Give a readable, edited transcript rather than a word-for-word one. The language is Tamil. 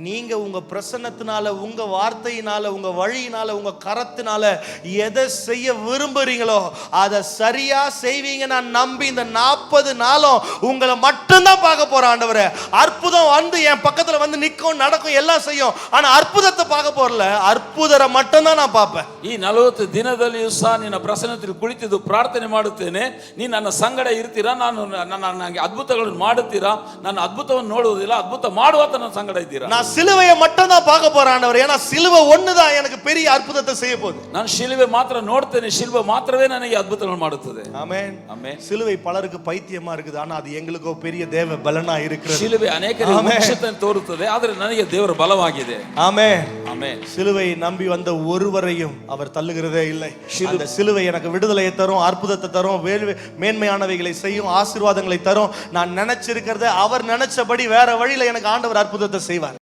நீங்க உங்க பிரசன்னத்தினால, உங்க வார்த்தையினால, உங்க வழியினால, உங்க கரத்தினால எதை செய்ய விரும்புறீங்களோ அதை சரியா செய்வீங்க. நான் நம்பி இந்த 40 நாளும் உங்களை மட்டும்தான் பார்க்க போறேன் ஆண்டவரே. அற்புதம் வந்து என் பக்கத்துல வந்து நிற்கும், நடக்கும், எல்லாம் செய்யும். ஆனா அற்புதத்தை பார்க்க போறல, அற்புதரை மட்டும்தான் நான் பார்ப்பேன். ಈ 40 ದಿನದಲ್ಲಿಯೂ ಸಹ ನಿನ್ನ ಪ್ರಸನ್ನದಲ್ಲಿ ಕುಳಿತಿದ್ದು ಪ್ರಾರ್ಥನೆ ಮಾಡುತ್ತೇನೆ. ನೀನು ನನ್ನ ಸಂಗಡ ಇರ್ತೀರಾ, ನನಗೆ ಅದ್ಭುತಗಳನ್ನು ಮಾಡುತ್ತೀರಾ, ನಾನು ಅದ್ಭುತವನ್ನು ನೋಡುವುದಿಲ್ಲ, ಅದ್ಭುತ ಮಾಡುವಾತ ನನ್ನ ಸಂಗಡ ಇದ್ದೀರಾ. நான் சிலுவையை மட்டும் தான் பார்க்க போறேன் ஆண்டவரே. ஏன்னா சிலுவை ஒண்ணுதான் எனக்கு பெரிய அற்புதத்தை செய்ய போகுது. ನಾನು ಶಿಲುವೆ ಮಾತ್ರ ನೋಡ್ತೇನೆ, ಶಿಲುವೆ ಮಾತ್ರವೇ ನನಗೆ ಅದ್ಭುತಗಳನ್ನು ಮಾಡುತ್ತದೆ. ஆமென் ஆமென். சிலுவை பலருக்கு பைத்தியமா இருக்குது, ஆனா அது எங்களுக்கோ பெரிய தேவ பலனா இருக்கிறது. ಶಿಲುವೆ ಅನೇಕರಿಗೆ ಮೋಕ್ಷವನ್ನು ತೋರುತ್ತದೆ, ಆದರೆ ನನಗೆ ದೇವರ ಬಲವಾಗಿದೆ. ஆமென் ஆமென். சிலுவை நம்பி வந்த ஒருவரையும் அவர் தள்ளுகிறதே இல்லை. அந்த சிலுவை எனக்கு விடுதலையை தரும், அற்புதத்தை தரும், மேன்மையானவைகளை செய்யும், ஆசீர்வாதங்களை தரும். நான் நினைச்சிருக்கிறத அவர் நினைச்சபடி வேற வழியில எனக்கு ஆண்டவர் அற்புதத்தை செய்வார்.